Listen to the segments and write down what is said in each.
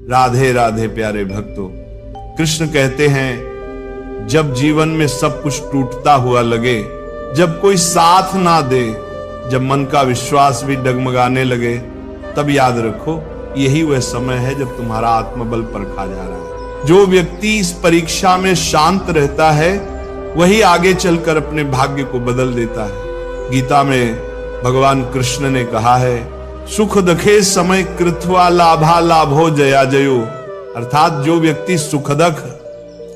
राधे राधे प्यारे भक्तों, कृष्ण कहते हैं जब जीवन में सब कुछ टूटता हुआ लगे, जब कोई साथ ना दे, जब मन का विश्वास भी डगमगाने लगे, तब याद रखो यही वह समय है जब तुम्हारा आत्मबल परखा जा रहा है। जो व्यक्ति इस परीक्षा में शांत रहता है वही आगे चलकर अपने भाग्य को बदल देता है। गीता में भगवान कृष्ण ने कहा है, सुख दखे समय कृत्वा लाभा लाभो जया जयो, अर्थात जो व्यक्ति सुखदख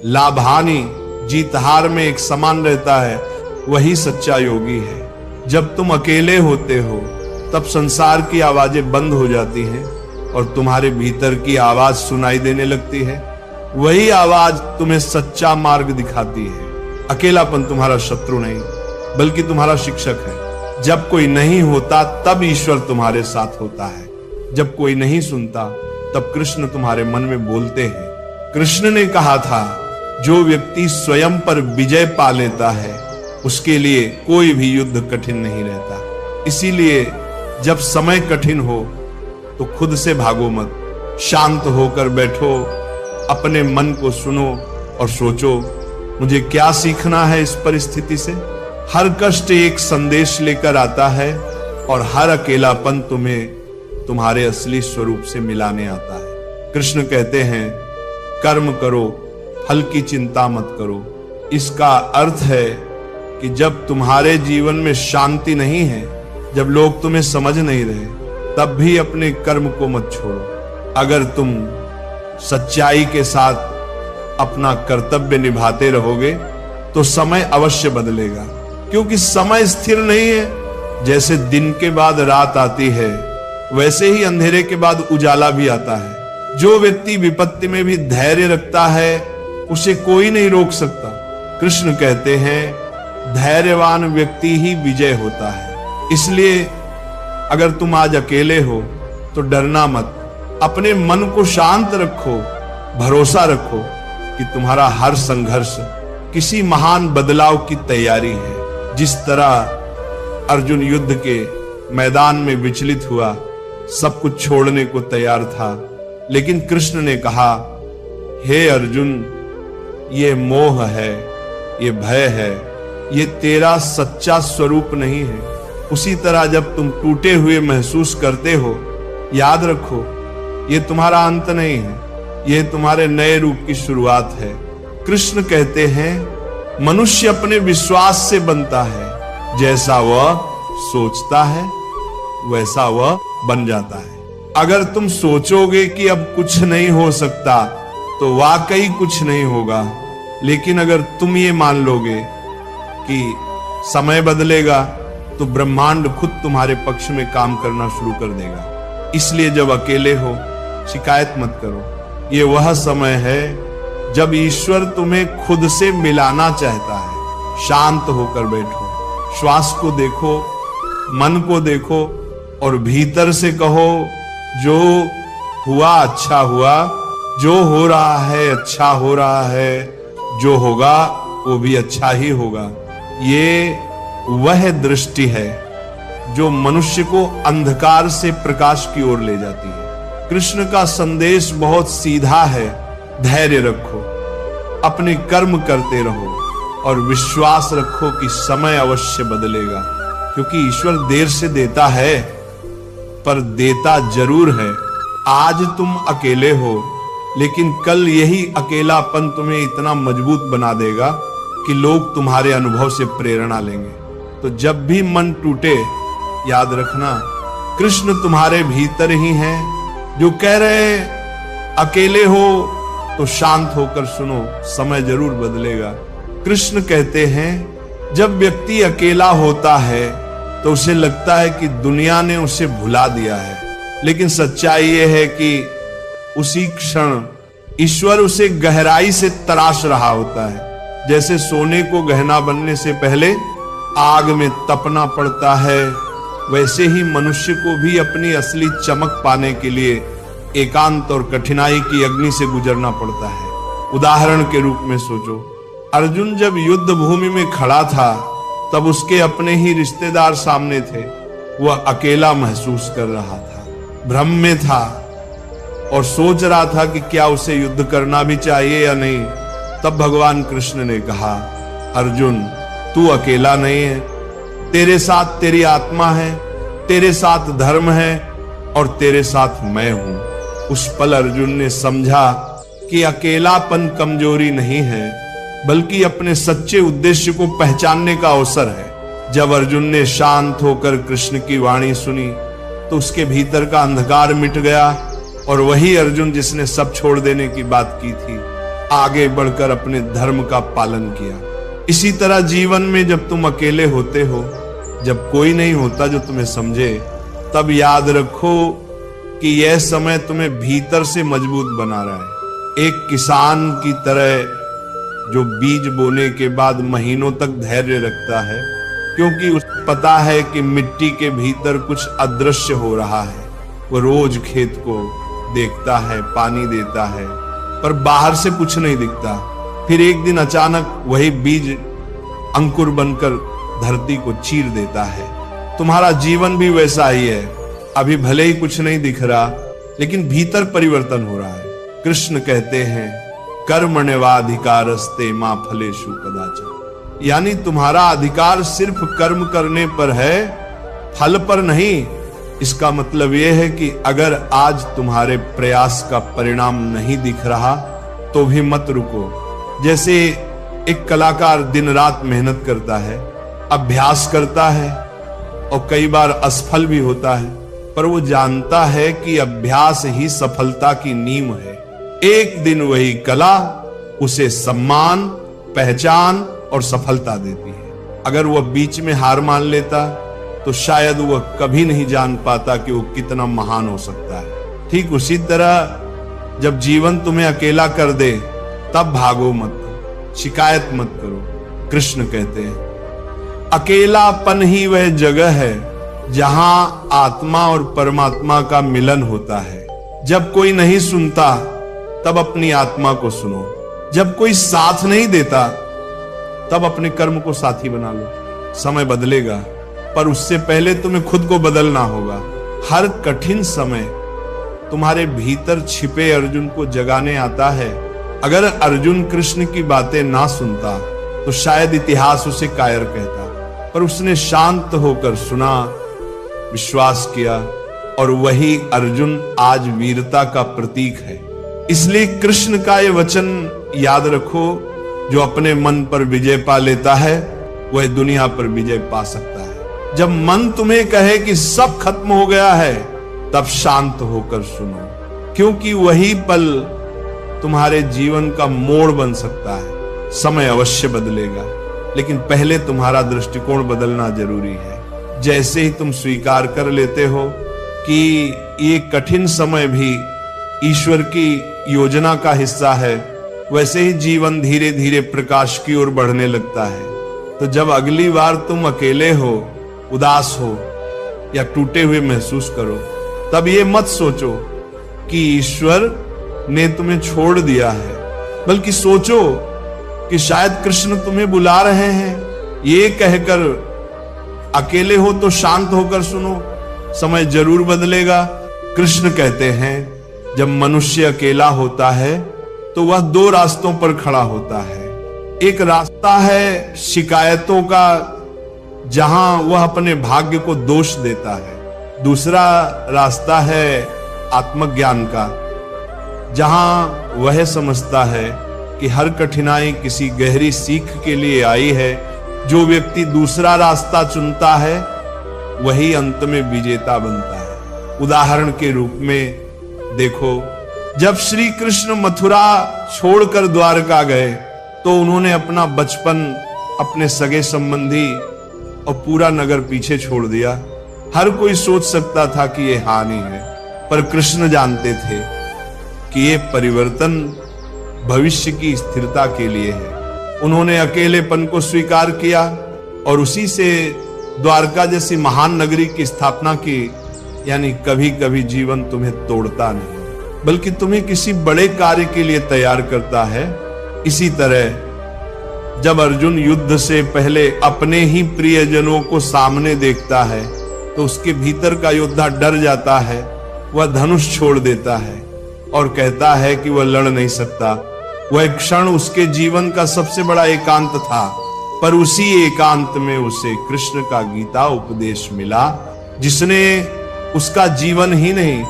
लाभानी जीत हार में एक समान रहता है वही सच्चा योगी है। जब तुम अकेले होते हो तब संसार की आवाजें बंद हो जाती हैं और तुम्हारे भीतर की आवाज सुनाई देने लगती है। वही आवाज तुम्हें सच्चा मार्ग दिखाती है। अकेलापन तुम्हारा शत्रु नहीं बल्कि तुम्हारा शिक्षक है। जब कोई नहीं होता तब ईश्वर तुम्हारे साथ होता है। जब कोई नहीं सुनता तब कृष्ण तुम्हारे मन में बोलते हैं। कृष्ण ने कहा था, जो व्यक्ति स्वयं पर विजय पा लेता है उसके लिए कोई भी युद्ध कठिन नहीं रहता। इसीलिए जब समय कठिन हो तो खुद से भागो मत, शांत होकर बैठो, अपने मन को सुनो और सोचो मुझे क्या सीखना है इस परिस्थिति से। हर कष्ट एक संदेश लेकर आता है और हर अकेलापन तुम्हें तुम्हारे असली स्वरूप से मिलाने आता है। कृष्ण कहते हैं, कर्म करो, फल की चिंता मत करो। इसका अर्थ है कि जब तुम्हारे जीवन में शांति नहीं है, जब लोग तुम्हें समझ नहीं रहे, तब भी अपने कर्म को मत छोड़ो। अगर तुम सच्चाई के साथ अपना कर्तव्य निभाते रहोगे तो समय अवश्य बदलेगा, क्योंकि समय स्थिर नहीं है। जैसे दिन के बाद रात आती है वैसे ही अंधेरे के बाद उजाला भी आता है। जो व्यक्ति विपत्ति में भी धैर्य रखता है उसे कोई नहीं रोक सकता। कृष्ण कहते हैं, धैर्यवान व्यक्ति ही विजय होता है। इसलिए अगर तुम आज अकेले हो तो डरना मत, अपने मन को शांत रखो, भरोसा रखो कि तुम्हारा हर संघर्ष किसी महान बदलाव की तैयारी है। जिस तरह अर्जुन युद्ध के मैदान में विचलित हुआ, सब कुछ छोड़ने को तैयार था, लेकिन कृष्ण ने कहा, हे अर्जुन, ये मोह है, ये भय है, ये तेरा सच्चा स्वरूप नहीं है। उसी तरह जब तुम टूटे हुए महसूस करते हो, याद रखो ये तुम्हारा अंत नहीं है, ये तुम्हारे नए रूप की शुरुआत है। कृष्ण कहते हैं, मनुष्य अपने विश्वास से बनता है, जैसा वह सोचता है वैसा वह बन जाता है। अगर तुम सोचोगे कि अब कुछ नहीं हो सकता तो वाकई कुछ नहीं होगा, लेकिन अगर तुम ये मान लोगे कि समय बदलेगा तो ब्रह्मांड खुद तुम्हारे पक्ष में काम करना शुरू कर देगा। इसलिए जब अकेले हो शिकायत मत करो। ये वह समय है जब ईश्वर तुम्हें खुद से मिलाना चाहता है। शांत होकर बैठो, श्वास को देखो, मन को देखो और भीतर से कहो, जो हुआ अच्छा हुआ, जो हो रहा है अच्छा हो रहा है, जो होगा वो भी अच्छा ही होगा। ये वह दृष्टि है जो मनुष्य को अंधकार से प्रकाश की ओर ले जाती है। कृष्ण का संदेश बहुत सीधा है, धैर्य रखो, अपने कर्म करते रहो और विश्वास रखो कि समय अवश्य बदलेगा, क्योंकि ईश्वर देर से देता है पर देता जरूर है। आज तुम अकेले हो, लेकिन कल यही अकेलापन तुम्हें इतना मजबूत बना देगा कि लोग तुम्हारे अनुभव से प्रेरणा लेंगे। तो जब भी मन टूटे, याद रखना कृष्ण तुम्हारे भीतर ही हैं, जो कह रहे हैं अकेले हो तो शांत होकर सुनो, समय जरूर बदलेगा। कृष्ण कहते हैं, जब व्यक्ति अकेला होता है तो उसे लगता है कि दुनिया ने उसे भुला दिया है, लेकिन सच्चाई यह है कि उसी क्षण ईश्वर उसे गहराई से तराश रहा होता है। जैसे सोने को गहना बनने से पहले आग में तपना पड़ता है, वैसे ही मनुष्य को भी अपनी असली चमक पाने के लिए एकांत और कठिनाई की अग्नि से गुजरना पड़ता है। उदाहरण के रूप में सोचो, अर्जुन जब युद्ध भूमि में खड़ा था तब उसके अपने ही रिश्तेदार सामने थे। वह अकेला महसूस कर रहा था, भ्रम में था, और सोच रहा था कि क्या उसे युद्ध करना भी चाहिए या नहीं, तब भगवान कृष्ण ने कहा, अर्जुन तू अकेला नहीं है, तेरे साथ तेरी आत्मा है, तेरे साथ धर्म है और तेरे साथ मैं हूं। उस पल अर्जुन ने समझा कि अकेलापन कमजोरी नहीं है, बल्कि अपने सच्चे उद्देश्य को पहचानने का अवसर है। जब अर्जुन ने शांत होकर कृष्ण की वाणी सुनी तो उसके भीतर का अंधकार मिट गया और वही अर्जुन जिसने सब छोड़ देने की बात की थी, आगे बढ़कर अपने धर्म का पालन किया। इसी तरह जीवन में जब तुम अकेले होते हो, जब कोई नहीं होता जो तुम्हें समझे, तब याद रखो कि यह समय तुम्हें भीतर से मजबूत बना रहा है। एक किसान की तरह जो बीज बोने के बाद महीनों तक धैर्य रखता है, क्योंकि उसे पता है कि मिट्टी के भीतर कुछ अदृश्य हो रहा है। वो रोज खेत को देखता है, पानी देता है, पर बाहर से कुछ नहीं दिखता। फिर एक दिन अचानक वही बीज अंकुर बनकर धरती को चीर देता है। तुम्हारा जीवन भी वैसा ही है। अभी भले ही कुछ नहीं दिख रहा, लेकिन भीतर परिवर्तन हो रहा है। कृष्ण कहते हैं, कर्मण्येवाधिकारस्ते मा फलेषु कदाचन, यानी तुम्हारा अधिकार सिर्फ कर्म करने पर है, फल पर नहीं। इसका मतलब यह है कि अगर आज तुम्हारे प्रयास का परिणाम नहीं दिख रहा तो भी मत रुको। जैसे एक कलाकार दिन रात मेहनत करता है, अभ्यास करता है और कई बार असफल भी होता है, पर वो जानता है कि अभ्यास ही सफलता की नींव है। एक दिन वही कला उसे सम्मान, पहचान और सफलता देती है। अगर वह बीच में हार मान लेता तो शायद वह कभी नहीं जान पाता कि वो कितना महान हो सकता है। ठीक उसी तरह जब जीवन तुम्हें अकेला कर दे तब भागो मत, शिकायत मत करो। कृष्ण कहते हैं, अकेलापन ही वह जगह है जहां आत्मा और परमात्मा का मिलन होता है। जब कोई नहीं सुनता तब अपनी आत्मा को सुनो। जब कोई साथ नहीं देता तब अपने कर्म को साथी बना लो। समय बदलेगा, पर उससे पहले तुम्हें खुद को बदलना होगा। हर कठिन समय तुम्हारे भीतर छिपे अर्जुन को जगाने आता है। अगर अर्जुन कृष्ण की बातें ना सुनता तो शायद इतिहास उसे कायर कहता, पर उसने शांत होकर सुना, विश्वास किया, और वही अर्जुन आज वीरता का प्रतीक है। इसलिए कृष्ण का ये वचन याद रखो, जो अपने मन पर विजय पा लेता है वह दुनिया पर विजय पा सकता है। जब मन तुम्हें कहे कि सब खत्म हो गया है, तब शांत होकर सुनो, क्योंकि वही पल तुम्हारे जीवन का मोड़ बन सकता है। समय अवश्य बदलेगा, लेकिन पहले तुम्हारा दृष्टिकोण बदलना जरूरी है। जैसे ही तुम स्वीकार कर लेते हो कि ये कठिन समय भी ईश्वर की योजना का हिस्सा है, वैसे ही जीवन धीरे धीरे प्रकाश की ओर बढ़ने लगता है। तो जब अगली बार तुम अकेले हो, उदास हो या टूटे हुए महसूस करो, तब ये मत सोचो कि ईश्वर ने तुम्हें छोड़ दिया है, बल्कि सोचो कि शायद कृष्ण तुम्हें बुला रहे हैं। ये कहकर अकेले हो तो शांत होकर सुनो, समय जरूर बदलेगा। कृष्ण कहते हैं, जब मनुष्य अकेला होता है तो वह दो रास्तों पर खड़ा होता है। एक रास्ता है शिकायतों का, जहां वह अपने भाग्य को दोष देता है। दूसरा रास्ता है आत्मज्ञान का, जहां वह समझता है कि हर कठिनाई किसी गहरी सीख के लिए आई है। जो व्यक्ति दूसरा रास्ता चुनता है वही अंत में विजेता बनता है। उदाहरण के रूप में देखो, जब श्री कृष्ण मथुरा छोड़कर द्वारका गए तो उन्होंने अपना बचपन, अपने सगे संबंधी और पूरा नगर पीछे छोड़ दिया। हर कोई सोच सकता था कि यह हानि है, पर कृष्ण जानते थे कि यह परिवर्तन भविष्य की स्थिरता के लिए है। उन्होंने अकेलेपन को स्वीकार किया और उसी से द्वारका जैसी महान नगरी की स्थापना की। यानी कभी कभी जीवन तुम्हें तोड़ता नहीं, बल्कि तुम्हें किसी बड़े कार्य के लिए तैयार करता है। इसी तरह जब अर्जुन युद्ध से पहले अपने ही प्रियजनों को सामने देखता है तो उसके भीतर का योद्धा डर जाता है, वह धनुष छोड़ देता है। और कहता है कि वह लड़ नहीं सकता। वह क्षण उसके जीवन का सबसे बड़ा एकांत था, पर उसी एकांत में उसे कृष्ण का गीता उपदेश मिला, जिसने उसका जीवन ही नहीं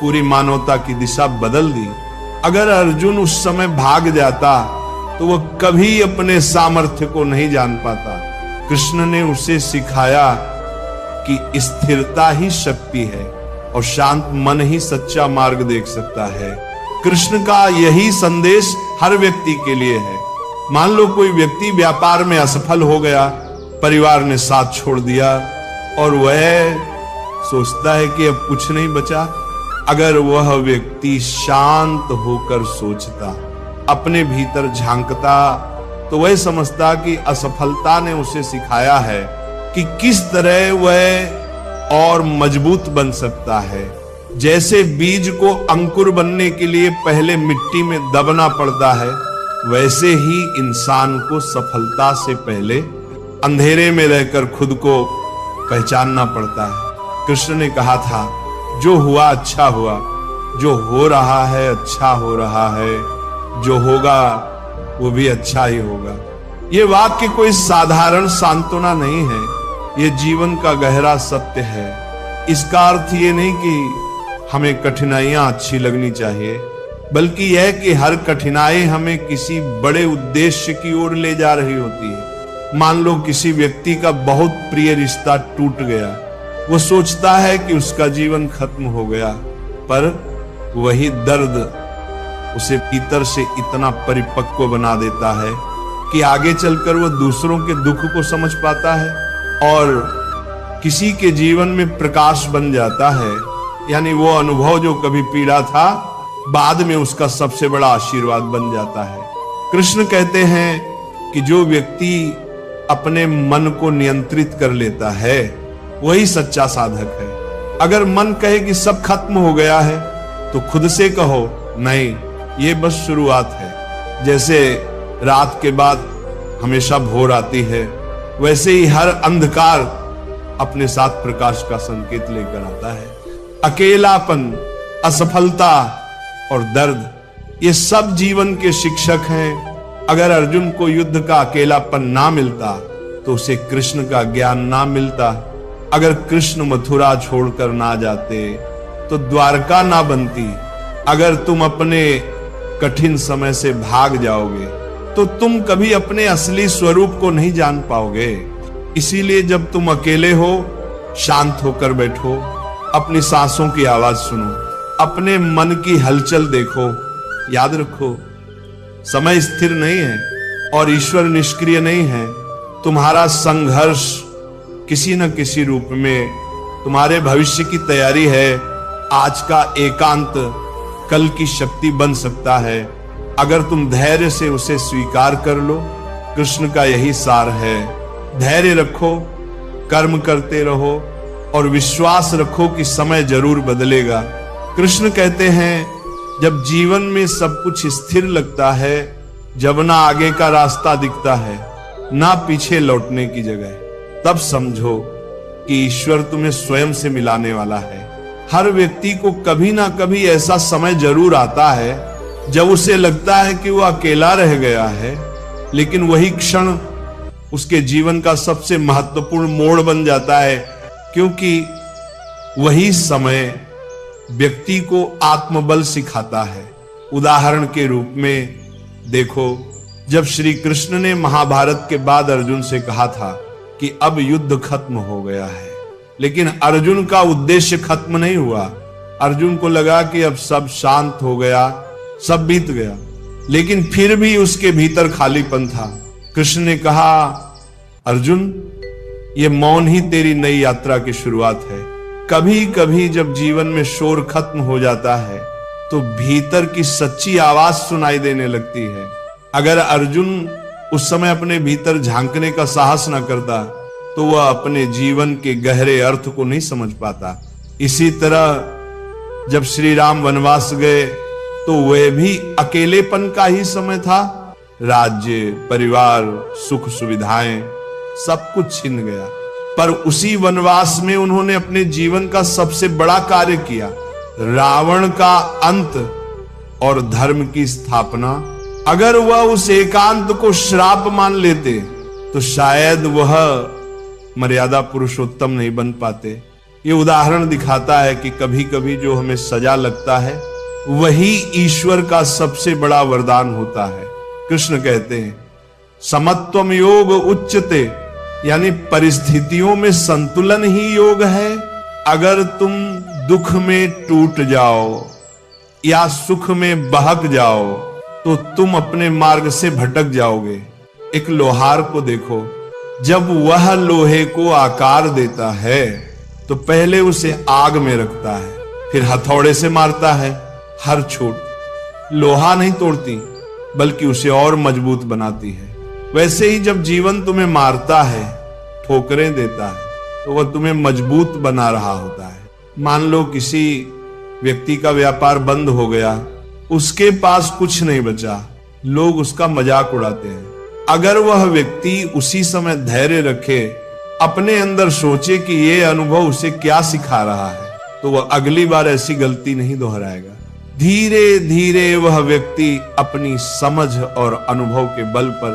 पूरी मानवता की दिशा बदल दी। अगर अर्जुन उस समय भाग जाता तो वह कभी अपने सामर्थ्य को नहीं जान पाता। कृष्ण ने उसे सिखाया कि स्थिरता ही शक्ति है और शांत मन ही सच्चा मार्ग देख सकता है। कृष्ण का यही संदेश हर व्यक्ति के लिए है। मान लो कोई व्यक्ति व्यापार में असफल हो गया, परिवार ने साथ छोड़ दिया और वह सोचता है कि अब कुछ नहीं बचा। अगर वह व्यक्ति शांत होकर सोचता, अपने भीतर झांकता, तो वह समझता कि असफलता ने उसे सिखाया है कि किस तरह वह और मजबूत बन सकता है। जैसे बीज को अंकुर बनने के लिए पहले मिट्टी में दबना पड़ता है, वैसे ही इंसान को सफलता से पहले अंधेरे में रहकर खुद को पहचानना पड़ता है। कृष्ण ने कहा था, जो हुआ अच्छा हुआ, जो हो रहा है अच्छा हो रहा है, जो होगा वो भी अच्छा ही होगा। ये वाक्य कोई साधारण सांत्वना नहीं है, ये जीवन का गहरा सत्य है। इसका अर्थ ये नहीं कि हमें कठिनाइयां अच्छी लगनी चाहिए, बल्कि यह कि हर कठिनाई हमें किसी बड़े उद्देश्य की ओर ले जा रही होती है। मान लो किसी व्यक्ति का बहुत प्रिय रिश्ता टूट गया, वो सोचता है कि उसका जीवन खत्म हो गया, पर वही दर्द उसे भीतर से इतना परिपक्व बना देता है कि आगे चलकर वो दूसरों के दुख को समझ पाता है और किसी के जीवन में प्रकाश बन जाता है। यानी वो अनुभव जो कभी पीड़ा था, बाद में उसका सबसे बड़ा आशीर्वाद बन जाता है। कृष्ण कहते हैं कि जो व्यक्ति अपने मन को नियंत्रित कर लेता है, वही सच्चा साधक है। अगर मन कहे कि सब खत्म हो गया है, तो खुद से कहो, नहीं, ये बस शुरुआत है। जैसे रात के बाद हमेशा भोर आती है, वैसे ही हर अंधकार अपने साथ प्रकाश का संकेत लेकर आता है। अकेलापन, असफलता और दर्द, ये सब जीवन के शिक्षक हैं। अगर अर्जुन को युद्ध का अकेलापन ना मिलता, तो उसे कृष्ण का ज्ञान ना मिलता। अगर कृष्ण मथुरा छोड़कर ना जाते, तो द्वारका ना बनती। अगर तुम अपने कठिन समय से भाग जाओगे, तो तुम कभी अपने असली स्वरूप को नहीं जान पाओगे। इसीलिए जब तुम अकेले हो, शांत होकर बैठो, अपनी सांसों की आवाज सुनो, अपने मन की हलचल देखो। याद रखो, समय स्थिर नहीं है और ईश्वर निष्क्रिय नहीं है। तुम्हारा संघर्ष किसी न किसी रूप में तुम्हारे भविष्य की तैयारी है। आज का एकांत कल की शक्ति बन सकता है, अगर तुम धैर्य से उसे स्वीकार कर लो। कृष्ण का यही सार है, धैर्य रखो, कर्म करते रहो और विश्वास रखो कि समय जरूर बदलेगा। कृष्ण कहते हैं, जब जीवन में सब कुछ स्थिर लगता है, जब ना आगे का रास्ता दिखता है, ना पीछे लौटने की जगह, तब समझो कि ईश्वर तुम्हें स्वयं से मिलाने वाला है। हर व्यक्ति को कभी ना कभी ऐसा समय जरूर आता है जब उसे लगता है कि वो अकेला रह गया है, लेकिन वही क्षण उसके जीवन का सबसे महत्वपूर्ण मोड़ बन जाता है, क्योंकि वही समय व्यक्ति को आत्मबल सिखाता है। उदाहरण के रूप में देखो, जब श्री कृष्ण ने महाभारत के बाद अर्जुन से कहा था कि अब युद्ध खत्म हो गया है, लेकिन अर्जुन का उद्देश्य खत्म नहीं हुआ। अर्जुन को लगा कि अब सब शांत हो गया, सब बीत गया, लेकिन फिर भी उसके भीतर खालीपन था। कृष्ण ने कहा, अर्जुन, ये मौन ही तेरी नई यात्रा की शुरुआत है। कभी कभी जब जीवन में शोर खत्म हो जाता है, तो भीतर की सच्ची आवाज सुनाई देने लगती है। अगर अर्जुन उस समय अपने भीतर झांकने का साहस न करता, तो वह अपने जीवन के गहरे अर्थ को नहीं समझ पाता। इसी तरह जब श्री राम वनवास गए, तो वह भी अकेलेपन का ही समय था। राज्य, परिवार, सुख सुविधाएं, सब कुछ छिन गया। पर उसी वनवास में उन्होंने अपने जीवन का सबसे बड़ा कार्य किया। रावण का अंत और धर्म की स्थापना। अगर वह उस एकांत को श्राप मान लेते तो शायद वह मर्यादा पुरुषोत्तम नहीं बन पाते। ये उदाहरण दिखाता है कि कभी कभी जो हमें सजा लगता है वही ईश्वर का सबसे बड़ा वरदान होता है। कृष्ण कहते हैं समत्वम योग उच्चते, यानी परिस्थितियों में संतुलन ही योग है। अगर तुम दुख में टूट जाओ या सुख में बहक जाओ तो तुम अपने मार्ग से भटक जाओगे। एक लोहार को देखो, जब वह लोहे को आकार देता है तो पहले उसे आग में रखता है, फिर हथौड़े से मारता है। हर चोट लोहा नहीं तोड़ती बल्कि उसे और मजबूत बनाती है। वैसे ही जब जीवन तुम्हें मारता है, ठोकरें देता है, तो वह तुम्हें मजबूत बना रहा होता है। मान लो किसी व्यक्ति का व्यापार बंद हो गया, उसके पास कुछ नहीं बचा, लोग उसका मजाक उड़ाते हैं। अगर वह व्यक्ति उसी समय धैर्य रखे, अपने अंदर सोचे कि यह अनुभव उसे क्या सिखा रहा है, तो वह अगली बार ऐसी गलती नहीं दोहराएगा। धीरे धीरे वह व्यक्ति अपनी समझ और अनुभव के बल पर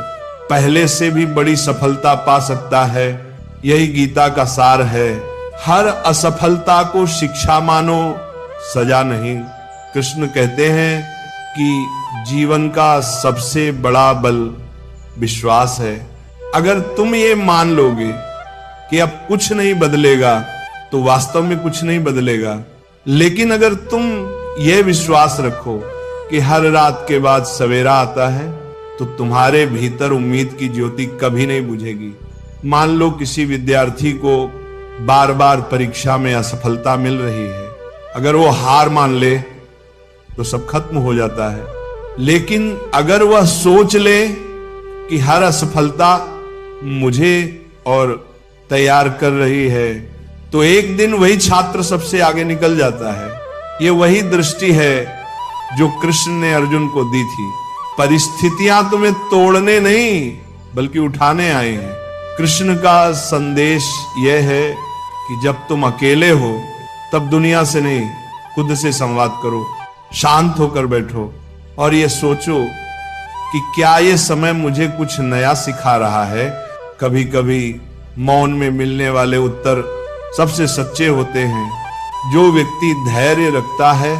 पहले से भी बड़ी सफलता पा सकता है। यही गीता का सार है। हर असफलता को शिक्षा मानो, सजा नहीं। कृष्ण कहते हैं कि जीवन का सबसे बड़ा बल विश्वास है। अगर तुम ये मान लोगे कि अब कुछ नहीं बदलेगा तो वास्तव में कुछ नहीं बदलेगा। लेकिन अगर तुम यह विश्वास रखो कि हर रात के बाद सवेरा आता है तो तुम्हारे भीतर उम्मीद की ज्योति कभी नहीं बुझेगी। मान लो किसी विद्यार्थी को बार बार परीक्षा में असफलता मिल रही है, अगर वो हार मान ले तो सब खत्म हो जाता है। लेकिन अगर वह सोच ले कि हर असफलता मुझे और तैयार कर रही है, तो एक दिन वही छात्र सबसे आगे निकल जाता है। ये वही दृष्टि है जो कृष्ण ने अर्जुन को दी थी। परिस्थितियां तुम्हें तोड़ने नहीं बल्कि उठाने आए हैं। कृष्ण का संदेश यह है कि जब तुम अकेले हो तब दुनिया से नहीं, खुद से संवाद करो, शांत होकर बैठो और ये सोचो कि क्या ये समय मुझे कुछ नया सिखा रहा है। कभी कभी मौन में मिलने वाले उत्तर सबसे सच्चे होते हैं। जो व्यक्ति धैर्य रखता है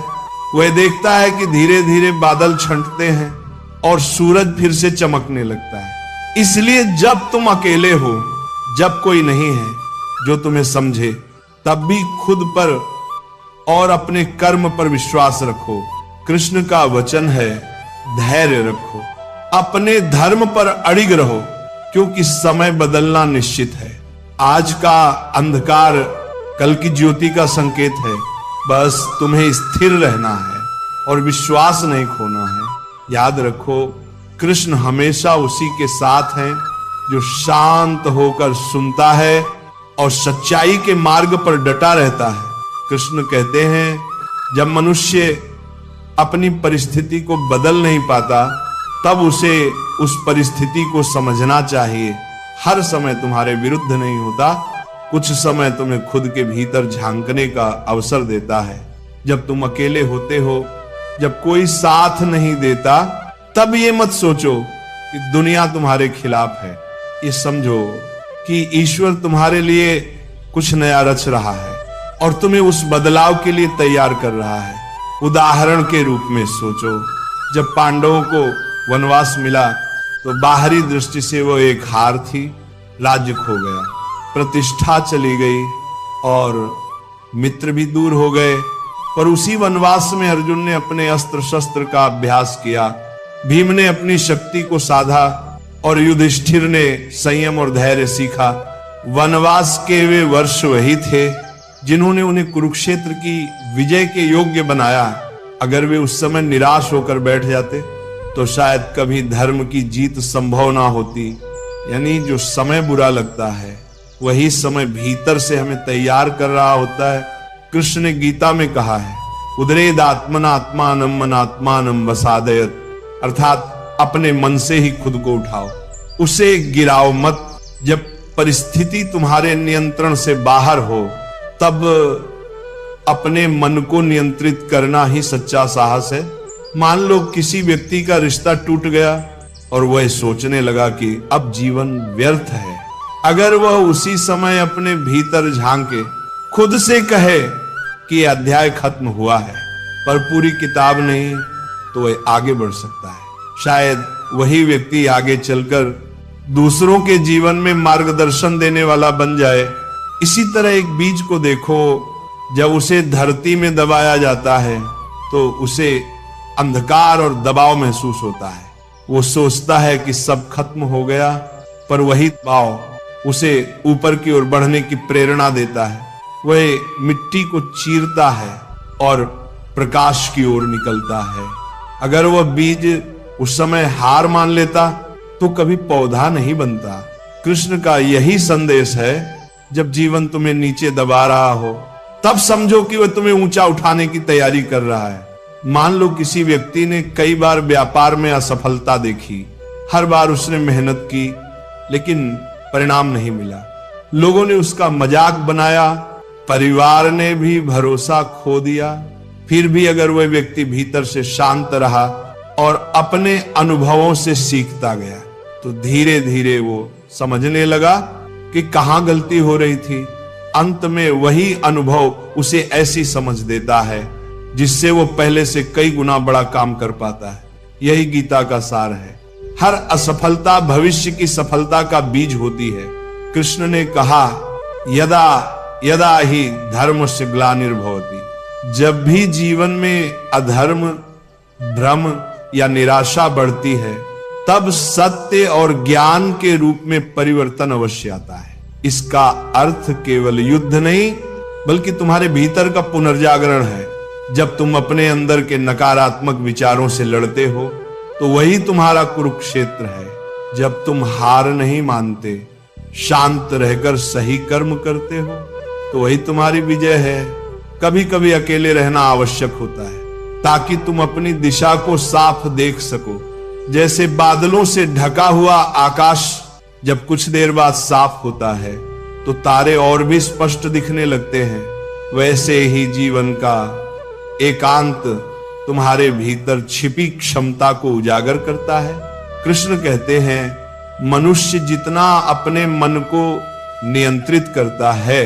वह देखता है कि धीरे धीरे बादल छंटते हैं और सूरज फिर से चमकने लगता है। इसलिए जब तुम अकेले हो, जब कोई नहीं है जो तुम्हें समझे, तब भी खुद पर और अपने कर्म पर विश्वास रखो। कृष्ण का वचन है धैर्य रखो, अपने धर्म पर अड़िग रहो, क्योंकि समय बदलना निश्चित है। आज का अंधकार कल की ज्योति का संकेत है। बस तुम्हें स्थिर रहना है और विश्वास नहीं खोना है। याद रखो, कृष्ण हमेशा उसी के साथ हैं जो शांत होकर सुनता है और सच्चाई के मार्ग पर डटा रहता है। कृष्ण कहते हैं, जब मनुष्य अपनी परिस्थिति को बदल नहीं पाता तब उसे उस परिस्थिति को समझना चाहिए। हर समय तुम्हारे विरुद्ध नहीं होता, कुछ समय तुम्हें खुद के भीतर झांकने का अवसर देता है। जब तुम अकेले होते हो, जब कोई साथ नहीं देता, तब ये मत सोचो कि दुनिया तुम्हारे खिलाफ है। ये समझो कि ईश्वर तुम्हारे लिए कुछ नया रच रहा है और तुम्हें उस बदलाव के लिए तैयार कर रहा है। उदाहरण के रूप में सोचो, जब पांडवों को वनवास मिला तो बाहरी दृष्टि से वो एक हार थी, राज्य खो गया, प्रतिष्ठा चली गई और मित्र भी दूर हो गए। पर उसी वनवास में अर्जुन ने अपने अस्त्र शस्त्र का अभ्यास किया, भीम ने अपनी शक्ति को साधा और युधिष्ठिर ने संयम और धैर्य सीखा। वनवास के वे वर्ष वही थे जिन्होंने उन्हें कुरुक्षेत्र की विजय के योग्य बनाया। अगर वे उस समय निराश होकर बैठ जाते तो शायद कभी धर्म की जीत संभव ना होती। यानी जो समय बुरा लगता है वही समय भीतर से हमें तैयार कर रहा होता है। कृष्ण ने गीता में कहा है, उदरेद आत्मनात्मानम मनात्मानम वसादयत, अर्थात अपने मन से ही खुद को उठाओ, उसे गिराओ मत। जब परिस्थिति तुम्हारे नियंत्रण से बाहर हो तब अपने मन को नियंत्रित करना ही सच्चा साहस है। मान लो किसी व्यक्ति का रिश्ता टूट गया और वह सोचने लगा कि अब जीवन व्यर्थ है। अगर वह उसी समय अपने भीतर झांके खुद से कहे कि अध्याय खत्म हुआ है पर पूरी किताब नहीं, तो वह आगे बढ़ सकता है। शायद वही व्यक्ति आगे चलकर दूसरों के जीवन में मार्गदर्शन देने वाला बन जाए। इसी तरह एक बीज को देखो, जब उसे धरती में दबाया जाता है तो उसे अंधकार और दबाव महसूस होता है। वो सोचता है कि सब खत्म हो गया, पर वही दबाव उसे ऊपर की ओर बढ़ने की प्रेरणा देता है। वह मिट्टी को चीरता है और प्रकाश की ओर निकलता है। अगर वह बीज उस समय हार मान लेता तो कभी पौधा नहीं बनता। कृष्ण का यही संदेश है, जब जीवन तुम्हें नीचे दबा रहा हो तब समझो कि वह तुम्हें ऊंचा उठाने की तैयारी कर रहा है। मान लो किसी व्यक्ति ने कई बार व्यापार में असफलता देखी, हर बार उसने मेहनत की लेकिन परिणाम नहीं मिला। लोगों ने उसका मजाक बनाया, परिवार ने भी भरोसा खो दिया। फिर भी अगर वह व्यक्ति भीतर से शांत रहा और अपने अनुभवों से सीखता गया तो धीरे धीरे वो समझने लगा कि कहां गलती हो रही थी। अंत में वही अनुभव उसे ऐसी समझ देता है जिससे वो पहले से कई गुना बड़ा काम कर पाता है। यही गीता का सार है। हर असफलता भविष्य की सफलता का बीज होती है। कृष्ण ने कहा, यदा यदा ही धर्मस्य ग्लानिर्भवति। जब भी जीवन में अधर्म, भ्रम या निराशा बढ़ती है तब सत्य और ज्ञान के रूप में परिवर्तन अवश्य आता है। इसका अर्थ केवल युद्ध नहीं बल्कि तुम्हारे भीतर का पुनर्जागरण है। जब तुम अपने अंदर के नकारात्मक विचारों से लड़ते हो तो वही तुम्हारा कुरुक्षेत्र है। जब तुम हार नहीं मानते, शांत रहकर सही कर्म करते हो तो वही तुम्हारी विजय है। कभी कभी अकेले रहना आवश्यक होता है ताकि तुम अपनी दिशा को साफ देख सको। जैसे बादलों से ढका हुआ आकाश जब कुछ देर बाद साफ होता है तो तारे और भी स्पष्ट दिखने लगते हैं, वैसे ही जीवन का एकांत तुम्हारे भीतर छिपी क्षमता को उजागर करता है। कृष्ण कहते हैं, मनुष्य जितना अपने मन को नियंत्रित करता है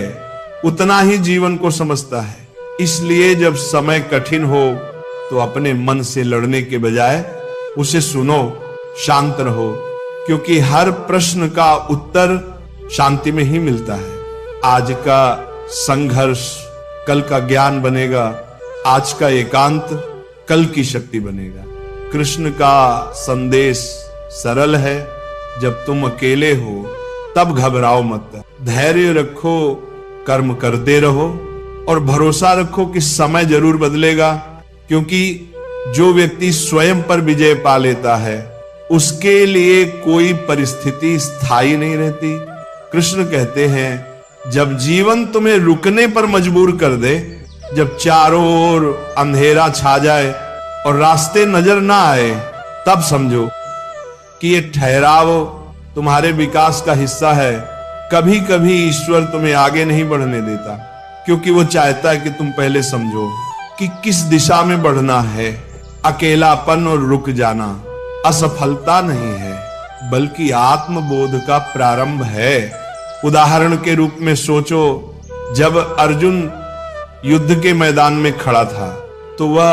उतना ही जीवन को समझता है। इसलिए जब समय कठिन हो तो अपने मन से लड़ने के बजाय उसे सुनो, शांत रहो, क्योंकि हर प्रश्न का उत्तर शांति में ही मिलता है। आज का संघर्ष कल का ज्ञान बनेगा, आज का एकांत कल की शक्ति बनेगा। कृष्ण का संदेश सरल है, जब तुम अकेले हो तब घबराओ मत, धैर्य रखो, कर्म करते रहो और भरोसा रखो कि समय जरूर बदलेगा। क्योंकि जो व्यक्ति स्वयं पर विजय पा लेता है उसके लिए कोई परिस्थिति स्थायी नहीं रहती। कृष्ण कहते हैं, जब जीवन तुम्हें रुकने पर मजबूर कर दे, जब चारों ओर अंधेरा छा जाए और रास्ते नजर ना आए, तब समझो कि ये ठहराव तुम्हारे विकास का हिस्सा है। कभी कभी ईश्वर तुम्हें आगे नहीं बढ़ने देता क्योंकि वो चाहता है कि तुम पहले समझो कि किस दिशा में बढ़ना है। अकेलापन और रुक जाना असफलता नहीं है बल्कि आत्मबोध का प्रारंभ है। उदाहरण के रूप में सोचो, जब अर्जुन युद्ध के मैदान में खड़ा था तो वह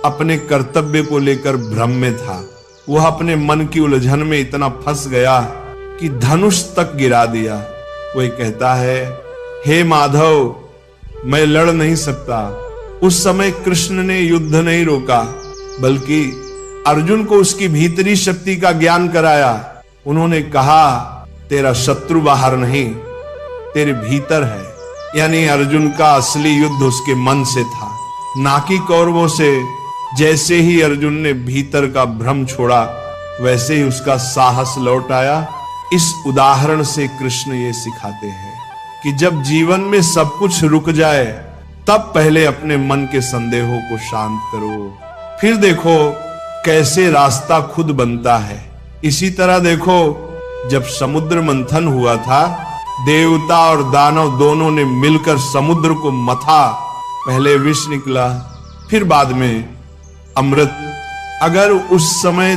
अपने कर्तव्य को लेकर भ्रम में था। वह अपने मन की उलझन में इतना फंस गया कि धनुष तक गिरा दिया। वह कहता है, हे माधव, मैं लड़ नहीं सकता। उस समय कृष्ण ने युद्ध नहीं रोका बल्कि अर्जुन को उसकी भीतरी शक्ति का ज्ञान कराया। उन्होंने कहा, तेरा शत्रु बाहर नहीं, तेरे भीतर है। यानी अर्जुन का असली युद्ध उसके मन से था, ना कि कौरवों से। जैसे ही अर्जुन ने भीतर का भ्रम छोड़ा वैसे ही उसका साहस लौट आया। इस उदाहरण से कृष्ण ये सिखाते हैं कि जब जीवन में सब कुछ रुक जाए तब पहले अपने मन के संदेहों को शांत करो, फिर देखो कैसे रास्ता खुद बनता है। इसी तरह देखो, जब समुद्र मंथन हुआ था, देवता और दानव दोनों ने मिलकर समुद्र को मथा पहले विष निकला, फिर बाद में अमृत। अगर उस समय